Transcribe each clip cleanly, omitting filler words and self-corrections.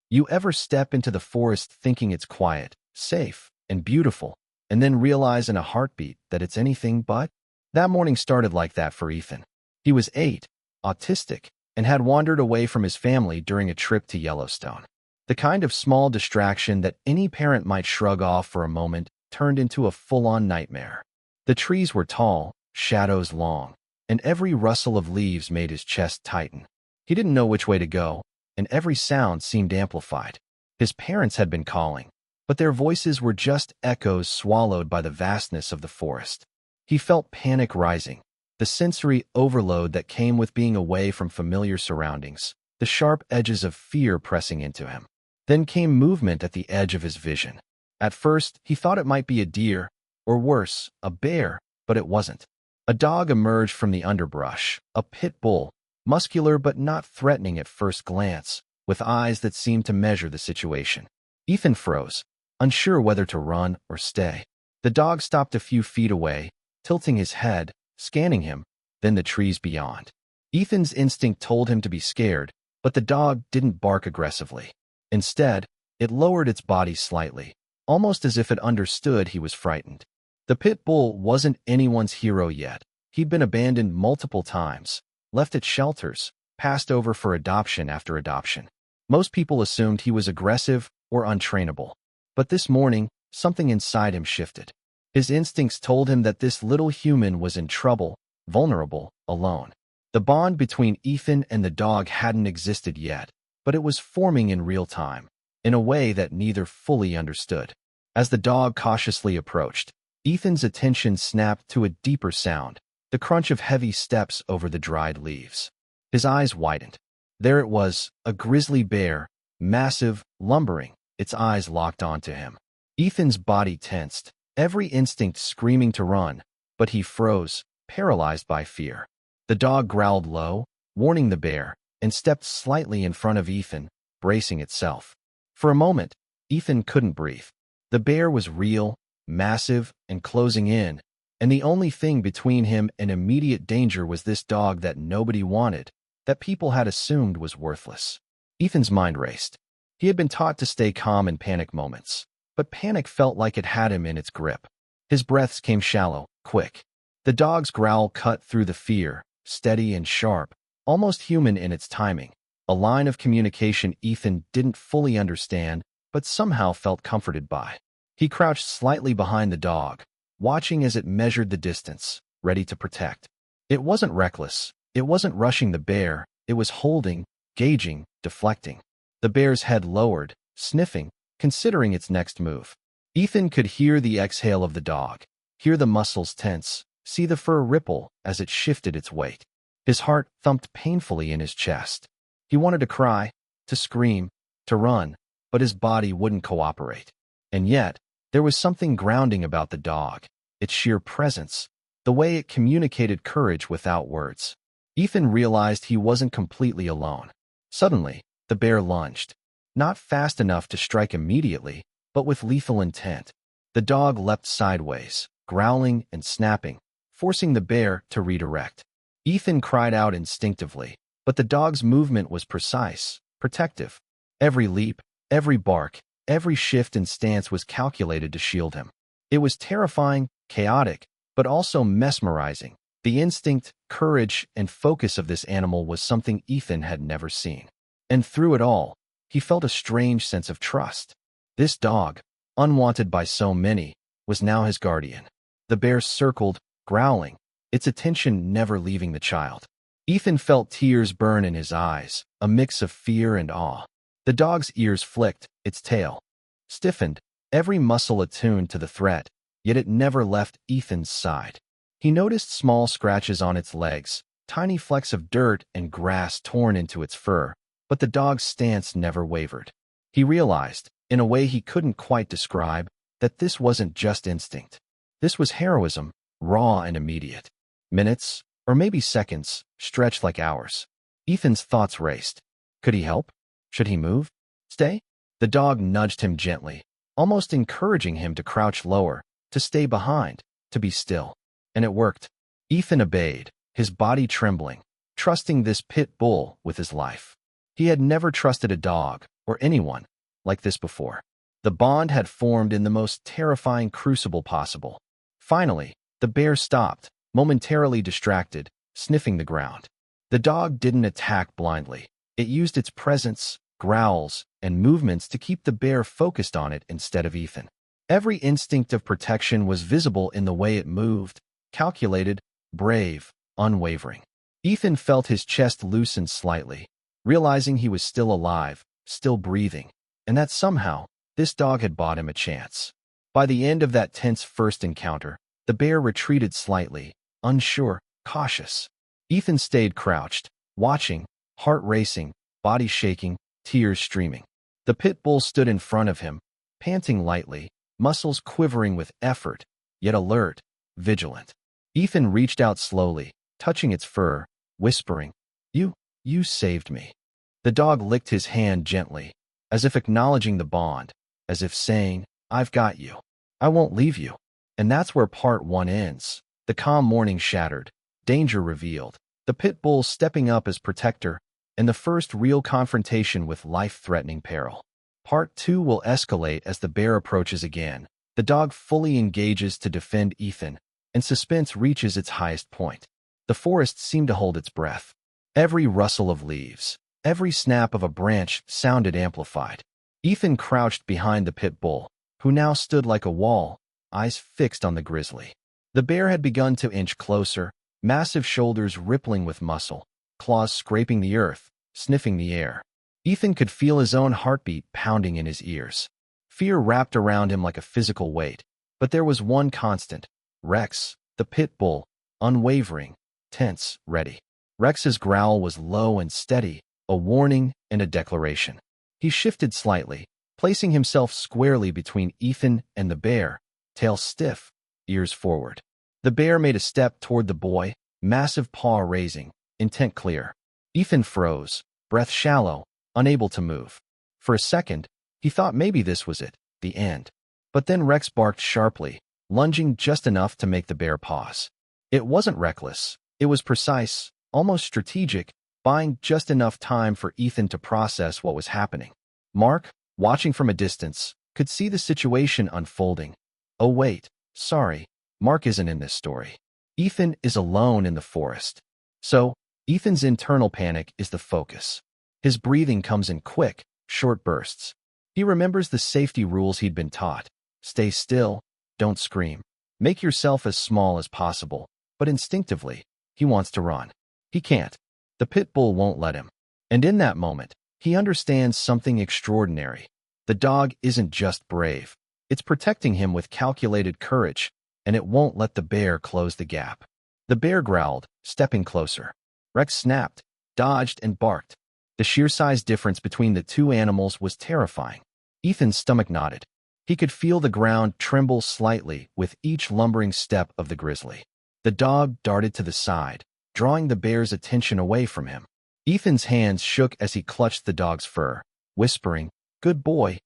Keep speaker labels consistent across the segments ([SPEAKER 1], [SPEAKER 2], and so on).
[SPEAKER 1] You ever step into the forest thinking it's quiet, safe, and beautiful, and then realize in a heartbeat that it's anything but? That morning started like that for Ethan. He was 8, autistic, and had wandered away from his family during a trip to Yellowstone. The kind of small distraction that any parent might shrug off for a moment turned into a full-on nightmare. The trees were tall, shadows long, and every rustle of leaves made his chest tighten. He didn't know which way to go, and every sound seemed amplified. His parents had been calling, but their voices were just echoes swallowed by the vastness of the forest. He felt panic rising, the sensory overload that came with being away from familiar surroundings, the sharp edges of fear pressing into him. Then came movement at the edge of his vision. At first, he thought it might be a deer, or worse, a bear, but it wasn't. A dog emerged from the underbrush, a pit bull, muscular but not threatening at first glance, with eyes that seemed to measure the situation. Ethan froze, unsure whether to run or stay. The dog stopped a few feet away, tilting his head, scanning him, then the trees beyond. Ethan's instinct told him to be scared, but the dog didn't bark aggressively. Instead, it lowered its body slightly, almost as if it understood he was frightened. The pit bull wasn't anyone's hero yet. He'd been abandoned multiple times, left at shelters, passed over for adoption after adoption. Most people assumed he was aggressive or untrainable. But this morning, something inside him shifted. His instincts told him that this little human was in trouble, vulnerable, alone. The bond between Ethan and the dog hadn't existed yet, but it was forming in real time, in a way that neither fully understood. As the dog cautiously approached, Ethan's attention snapped to a deeper sound, the crunch of heavy steps over the dried leaves. His eyes widened. There it was, a grizzly bear, massive, lumbering, its eyes locked onto him. Ethan's body tensed, every instinct screaming to run, but he froze, paralyzed by fear. The dog growled low, warning the bear, and stepped slightly in front of Ethan, bracing itself. For a moment, Ethan couldn't breathe. The bear was real, massive, and closing in, and the only thing between him and immediate danger was this dog that nobody wanted, that people had assumed was worthless. Ethan's mind raced. He had been taught to stay calm in panic moments, but panic felt like it had him in its grip. His breaths came shallow, quick. The dog's growl cut through the fear, steady and sharp, almost human in its timing, a line of communication Ethan didn't fully understand, but somehow felt comforted by. He crouched slightly behind the dog, watching as it measured the distance, ready to protect. It wasn't reckless. It wasn't rushing the bear. It was holding, gauging, deflecting. The bear's head lowered, sniffing, considering its next move. Ethan could hear the exhale of the dog, hear the muscles tense, see the fur ripple as it shifted its weight. His heart thumped painfully in his chest. He wanted to cry, to scream, to run, but his body wouldn't cooperate. And yet, there was something grounding about the dog, its sheer presence, the way it communicated courage without words. Ethan realized he wasn't completely alone. Suddenly, the bear lunged, not fast enough to strike immediately, but with lethal intent. The dog leapt sideways, growling and snapping, forcing the bear to redirect. Ethan cried out instinctively, but the dog's movement was precise, protective. Every leap, every bark, every shift in stance was calculated to shield him. It was terrifying, chaotic, but also mesmerizing. The instinct, courage, and focus of this animal was something Ethan had never seen. And through it all, he felt a strange sense of trust. This dog, unwanted by so many, was now his guardian. The bear circled, growling, its attention never leaving the child. Ethan felt tears burn in his eyes, a mix of fear and awe. The dog's ears flicked, its tail stiffened, every muscle attuned to the threat, yet it never left Ethan's side. He noticed small scratches on its legs, tiny flecks of dirt and grass torn into its fur, but the dog's stance never wavered. He realized, in a way he couldn't quite describe, that this wasn't just instinct. This was heroism, raw and immediate. Minutes, or maybe seconds, stretched like hours. Ethan's thoughts raced. Could he help? Should he move? Stay? The dog nudged him gently, almost encouraging him to crouch lower, to stay behind, to be still. And it worked. Ethan obeyed, his body trembling, trusting this pit bull with his life. He had never trusted a dog, or anyone like this before. The bond had formed in the most terrifying crucible possible. Finally, the bear stopped, momentarily distracted, sniffing the ground. The dog didn't attack blindly. It used its presence, growls, and movements to keep the bear focused on it instead of Ethan. Every instinct of protection was visible in the way it moved, calculated, brave, unwavering. Ethan felt his chest loosen slightly, realizing he was still alive, still breathing, and that somehow, this dog had bought him a chance. By the end of that tense first encounter, the bear retreated slightly, unsure, cautious. Ethan stayed crouched, watching, heart racing, body shaking, tears streaming. The pit bull stood in front of him, panting lightly, muscles quivering with effort, yet alert, vigilant. Ethan reached out slowly, touching its fur, whispering, You saved me." The dog licked his hand gently, as if acknowledging the bond, as if saying, "I've got you. I won't leave you." And that's where part one ends. The calm morning shattered, danger revealed, the pit bull stepping up as protector, and the first real confrontation with life-threatening peril. Part two will escalate as the bear approaches again. The dog fully engages to defend Ethan, and suspense reaches its highest point. The forest seemed to hold its breath. Every rustle of leaves, every snap of a branch sounded amplified. Ethan crouched behind the pit bull, who now stood like a wall, eyes fixed on the grizzly. The bear had begun to inch closer, massive shoulders rippling with muscle, claws scraping the earth, sniffing the air. Ethan could feel his own heartbeat pounding in his ears. Fear wrapped around him like a physical weight, but there was one constant: Rex, the pit bull, unwavering, tense, ready. Rex's growl was low and steady, a warning and a declaration. He shifted slightly, placing himself squarely between Ethan and the bear, tail stiff, ears forward. The bear made a step toward the boy, massive paw raising, intent clear. Ethan froze, breath shallow, unable to move. For a second, he thought maybe this was it, the end. But then Rex barked sharply, lunging just enough to make the bear pause. It wasn't reckless. It was precise, almost strategic, buying just enough time for Ethan to process what was happening. Mark, watching from a distance, could see the situation unfolding. Oh wait, sorry, Mark isn't in this story. Ethan is alone in the forest. So, Ethan's internal panic is the focus. His breathing comes in quick, short bursts. He remembers the safety rules he'd been taught. Stay still, don't scream. Make yourself as small as possible, but instinctively, he wants to run. He can't. The pit bull won't let him. And in that moment, he understands something extraordinary. The dog isn't just brave. It's protecting him with calculated courage, and it won't let the bear close the gap. The bear growled, stepping closer. Rex snapped, dodged, and barked. The sheer size difference between the two animals was terrifying. Ethan's stomach knotted. He could feel the ground tremble slightly with each lumbering step of the grizzly. The dog darted to the side, drawing the bear's attention away from him. Ethan's hands shook as he clutched the dog's fur, whispering, good boy,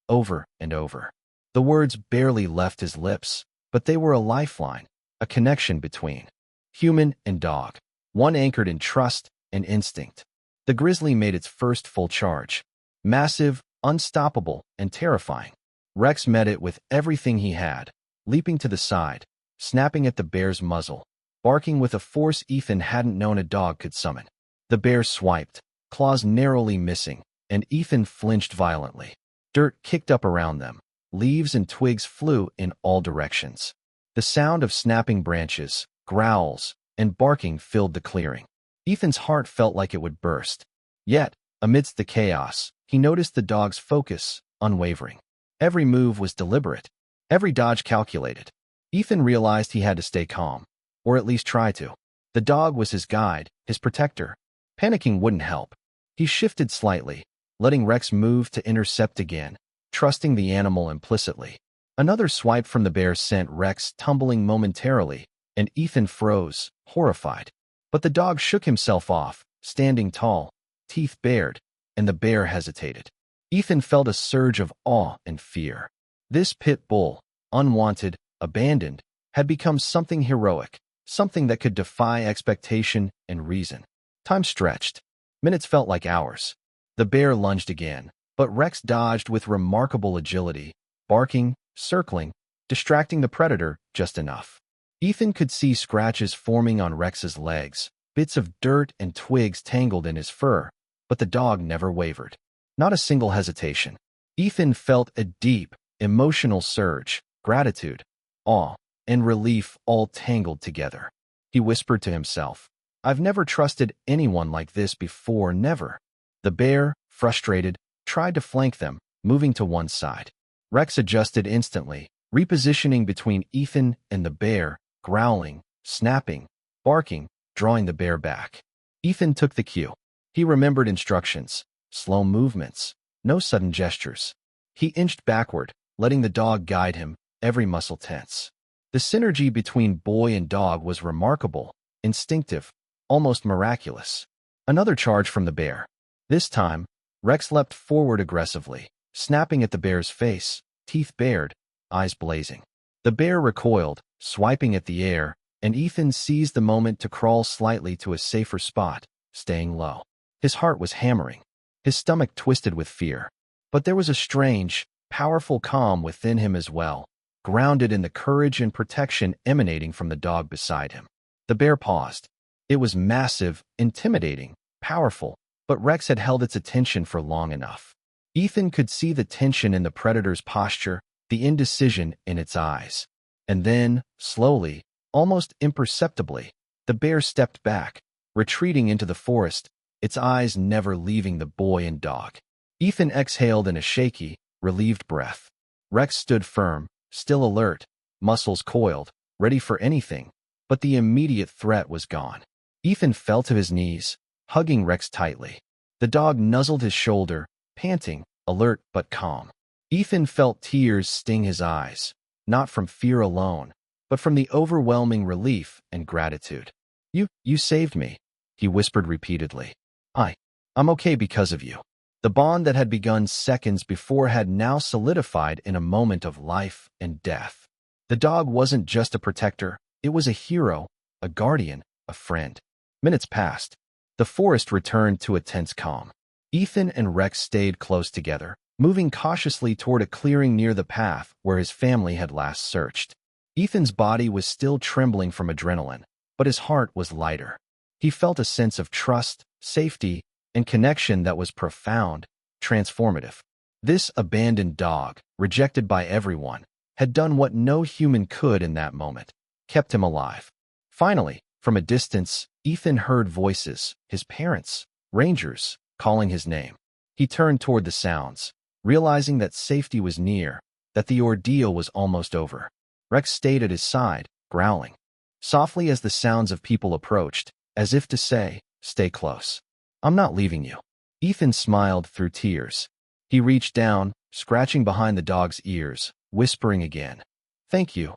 [SPEAKER 1] over and over. The words barely left his lips, but they were a lifeline, a connection between human and dog, one anchored in trust and instinct. The grizzly made its first full charge. Massive, unstoppable, and terrifying. Rex met it with everything he had, leaping to the side, snapping at the bear's muzzle, barking with a force Ethan hadn't known a dog could summon. The bear swiped, claws narrowly missing, and Ethan flinched violently. Dirt kicked up around them. Leaves and twigs flew in all directions. The sound of snapping branches, growls, and barking filled the clearing. Ethan's heart felt like it would burst. Yet, amidst the chaos, he noticed the dog's focus, unwavering. Every move was deliberate, every dodge calculated. Ethan realized he had to stay calm, or at least try to. The dog was his guide, his protector. Panicking wouldn't help. He shifted slightly, letting Rex move to intercept again, trusting the animal implicitly. Another swipe from the bear sent Rex tumbling momentarily, and Ethan froze, horrified. But the dog shook himself off, standing tall, teeth bared, and the bear hesitated. Ethan felt a surge of awe and fear. This pit bull, unwanted, abandoned, had become something heroic, something that could defy expectation and reason. Time stretched. Minutes felt like hours. The bear lunged again, but Rex dodged with remarkable agility, barking, circling, distracting the predator just enough. Ethan could see scratches forming on Rex's legs, bits of dirt and twigs tangled in his fur, but the dog never wavered. Not a single hesitation. Ethan felt a deep, emotional surge, gratitude, awe, and relief all tangled together. He whispered to himself, "I've never trusted anyone like this before, never." The bear, frustrated, tried to flank them, moving to one side. Rex adjusted instantly, repositioning between Ethan and the bear, growling, snapping, barking, drawing the bear back. Ethan took the cue. He remembered instructions, slow movements, no sudden gestures. He inched backward, letting the dog guide him, every muscle tense. The synergy between boy and dog was remarkable, instinctive, almost miraculous. Another charge from the bear. This time, Rex leapt forward aggressively, snapping at the bear's face, teeth bared, eyes blazing. The bear recoiled, swiping at the air, and Ethan seized the moment to crawl slightly to a safer spot, staying low. His heart was hammering. His stomach twisted with fear. But there was a strange, powerful calm within him as well, grounded in the courage and protection emanating from the dog beside him. The bear paused. It was massive, intimidating, powerful, but Rex had held its attention for long enough. Ethan could see the tension in the predator's posture, the indecision in its eyes. And then, slowly, almost imperceptibly, the bear stepped back, retreating into the forest, its eyes never leaving the boy and dog. Ethan exhaled in a shaky, relieved breath. Rex stood firm, still alert, muscles coiled, ready for anything, but the immediate threat was gone. Ethan fell to his knees, hugging Rex tightly. The dog nuzzled his shoulder, panting, alert but calm. Ethan felt tears sting his eyes, not from fear alone, but from the overwhelming relief and gratitude. You saved me," he whispered repeatedly. I'm okay because of you." The bond that had begun seconds before had now solidified in a moment of life and death. The dog wasn't just a protector, it was a hero, a guardian, a friend. Minutes passed. The forest returned to a tense calm. Ethan and Rex stayed close together, moving cautiously toward a clearing near the path where his family had last searched. Ethan's body was still trembling from adrenaline, but his heart was lighter. He felt a sense of trust, safety, and connection that was profound, transformative. This abandoned dog, rejected by everyone, had done what no human could in that moment, kept him alive. Finally, from a distance, Ethan heard voices, his parents, rangers, calling his name. He turned toward the sounds, realizing that safety was near, that the ordeal was almost over. Rex stayed at his side, growling, softly as the sounds of people approached, as if to say, "Stay close. I'm not leaving you." Ethan smiled through tears. He reached down, scratching behind the dog's ears, whispering again, "Thank you.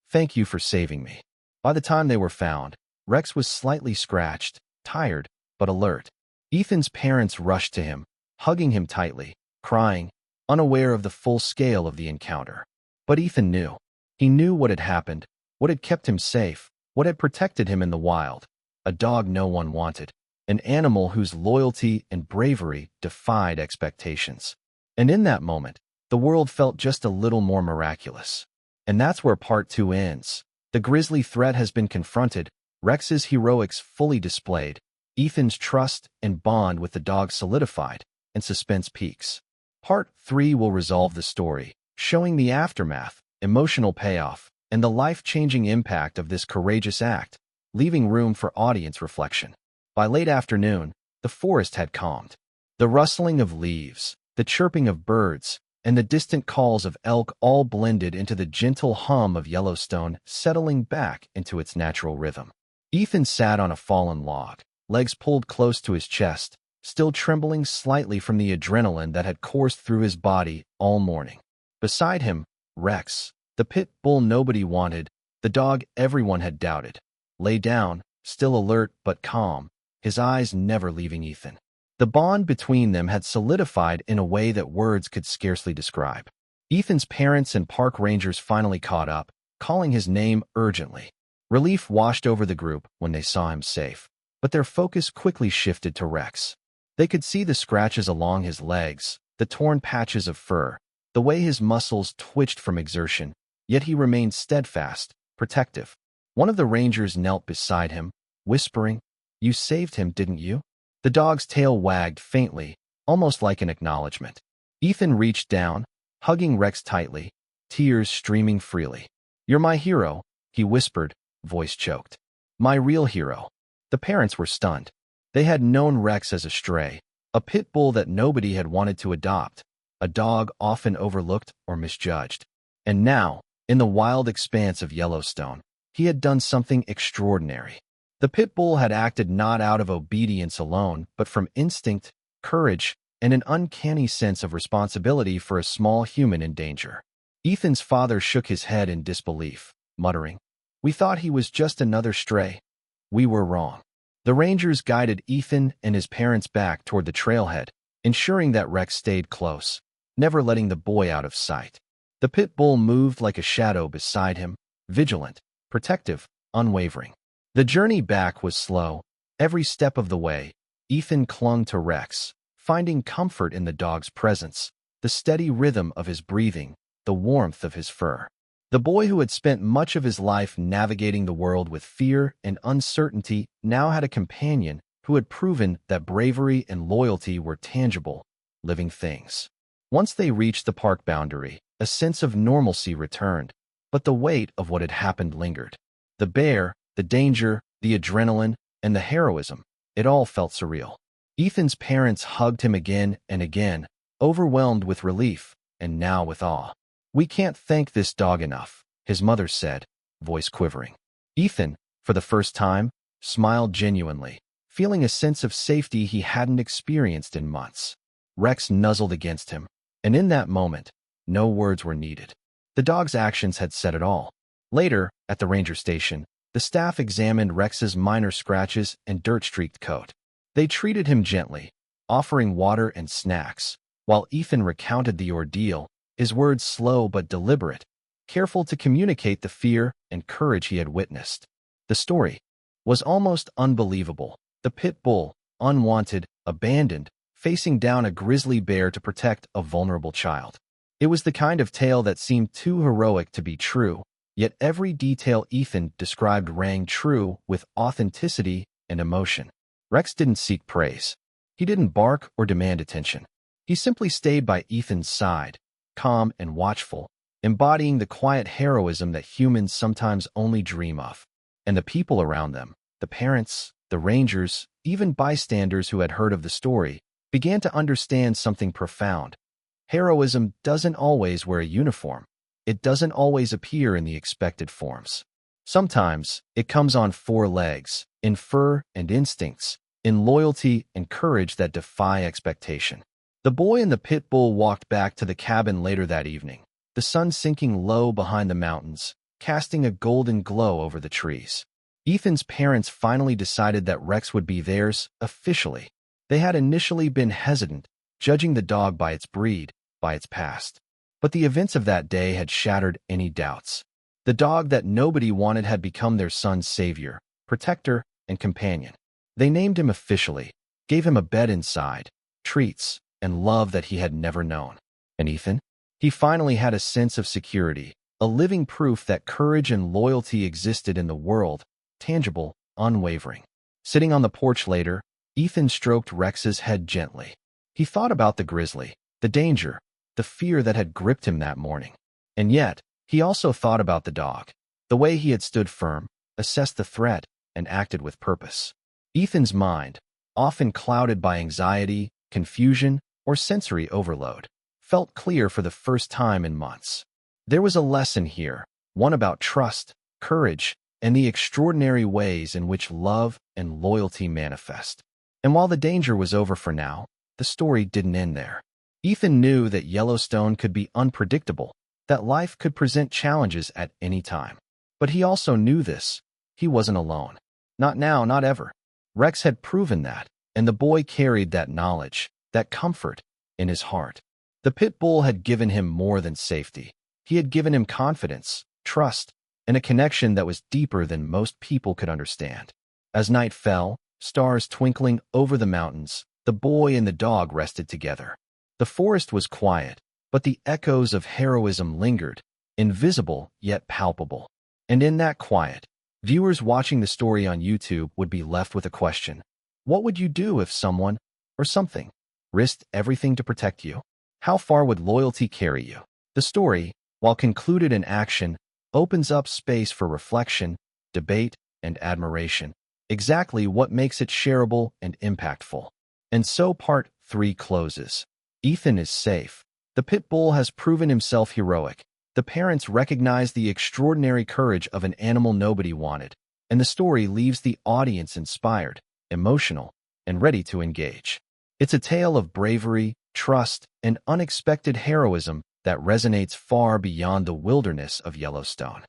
[SPEAKER 1] Thank you for saving me." By the time they were found, Rex was slightly scratched, tired, but alert. Ethan's parents rushed to him, hugging him tightly, crying, unaware of the full scale of the encounter. But Ethan knew. He knew what had happened, what had kept him safe, what had protected him in the wild. A dog no one wanted. An animal whose loyalty and bravery defied expectations. And in that moment, the world felt just a little more miraculous. And that's where part 2 ends. The Grizzly threat has been confronted, Rex's heroics fully displayed, Ethan's trust and bond with the dog solidified, and suspense peaks. Part 3 will resolve the story, showing the aftermath, emotional payoff, and the life-changing impact of this courageous act, leaving room for audience reflection. By late afternoon, the forest had calmed. The rustling of leaves, the chirping of birds, and the distant calls of elk all blended into the gentle hum of Yellowstone, settling back into its natural rhythm. Ethan sat on a fallen log, legs pulled close to his chest, still trembling slightly from the adrenaline that had coursed through his body all morning. Beside him, Rex, the pit bull nobody wanted, the dog everyone had doubted, lay down, still alert but calm, his eyes never leaving Ethan. The bond between them had solidified in a way that words could scarcely describe. Ethan's parents and park rangers finally caught up, calling his name urgently. Relief washed over the group when they saw him safe, but their focus quickly shifted to Rex. They could see the scratches along his legs, the torn patches of fur, the way his muscles twitched from exertion, yet he remained steadfast, protective. One of the rangers knelt beside him, whispering, "You saved him, didn't you?" The dog's tail wagged faintly, almost like an acknowledgement. Ethan reached down, hugging Rex tightly, tears streaming freely. "You're my hero," he whispered, voice choked. "My real hero." The parents were stunned. They had known Rex as a stray, a pit bull that nobody had wanted to adopt, a dog often overlooked or misjudged. And now, in the wild expanse of Yellowstone, he had done something extraordinary. The pit bull had acted not out of obedience alone, but from instinct, courage, and an uncanny sense of responsibility for a small human in danger. Ethan's father shook his head in disbelief, muttering, "We thought he was just another stray. We were wrong." The rangers guided Ethan and his parents back toward the trailhead, ensuring that Rex stayed close, never letting the boy out of sight. The pit bull moved like a shadow beside him, vigilant, protective, unwavering. The journey back was slow. Every step of the way, Ethan clung to Rex, finding comfort in the dog's presence, the steady rhythm of his breathing, the warmth of his fur. The boy who had spent much of his life navigating the world with fear and uncertainty now had a companion who had proven that bravery and loyalty were tangible, living things. Once they reached the park boundary, a sense of normalcy returned, but the weight of what had happened lingered. The bear, the danger, the adrenaline, and the heroism, it all felt surreal. Ethan's parents hugged him again and again, overwhelmed with relief, and now with awe. "We can't thank this dog enough," his mother said, voice quivering. Ethan, for the first time, smiled genuinely, feeling a sense of safety he hadn't experienced in months. Rex nuzzled against him, and in that moment, no words were needed. The dog's actions had said it all. Later, at the ranger station, the staff examined Rex's minor scratches and dirt-streaked coat. They treated him gently, offering water and snacks, while Ethan recounted the ordeal, his words slow but deliberate, careful to communicate the fear and courage he had witnessed. The story was almost unbelievable. The pit bull, unwanted, abandoned, facing down a grizzly bear to protect a vulnerable child. It was the kind of tale that seemed too heroic to be true, yet every detail Ethan described rang true with authenticity and emotion. Rex didn't seek praise. He didn't bark or demand attention. He simply stayed by Ethan's side, calm and watchful, embodying the quiet heroism that humans sometimes only dream of. And the people around them, the parents, the rangers, even bystanders who had heard of the story, began to understand something profound. Heroism doesn't always wear a uniform. It doesn't always appear in the expected forms. Sometimes, it comes on four legs, in fur and instincts, in loyalty and courage that defy expectation. The boy and the pit bull walked back to the cabin later that evening, the sun sinking low behind the mountains, casting a golden glow over the trees. Ethan's parents finally decided that Rex would be theirs, officially. They had initially been hesitant, judging the dog by its breed, by its past. But the events of that day had shattered any doubts. The dog that nobody wanted had become their son's savior, protector, and companion. They named him officially, gave him a bed inside, treats, and love that he had never known. And Ethan? He finally had a sense of security, a living proof that courage and loyalty existed in the world, tangible, unwavering. Sitting on the porch later, Ethan stroked Rex's head gently. He thought about the grizzly, the danger, the fear that had gripped him that morning. And yet, he also thought about the dog, the way he had stood firm, assessed the threat, and acted with purpose. Ethan's mind, often clouded by anxiety, confusion, or sensory overload, felt clear for the first time in months. There was a lesson here, one about trust, courage, and the extraordinary ways in which love and loyalty manifest. And while the danger was over for now, the story didn't end there. Ethan knew that Yellowstone could be unpredictable, that life could present challenges at any time. But he also knew this. He wasn't alone. Not now, not ever. Rex had proven that, and the boy carried that knowledge, that comfort, in his heart. The pit bull had given him more than safety. He had given him confidence, trust, and a connection that was deeper than most people could understand. As night fell, stars twinkling over the mountains, The boy and the dog rested together. The forest was quiet, but the echoes of heroism lingered, invisible yet palpable. And in that quiet, viewers watching the story on YouTube would be left with a question. What would you do if someone, or something, risked everything to protect you? How far would loyalty carry you? The story, while concluded in action, opens up space for reflection, debate, and admiration. Exactly what makes it shareable and impactful. And so part 3 closes. Ethan is safe. The pit bull has proven himself heroic. The parents recognize the extraordinary courage of an animal nobody wanted, and the story leaves the audience inspired, emotional, and ready to engage. It's a tale of bravery, trust, and unexpected heroism that resonates far beyond the wilderness of Yellowstone.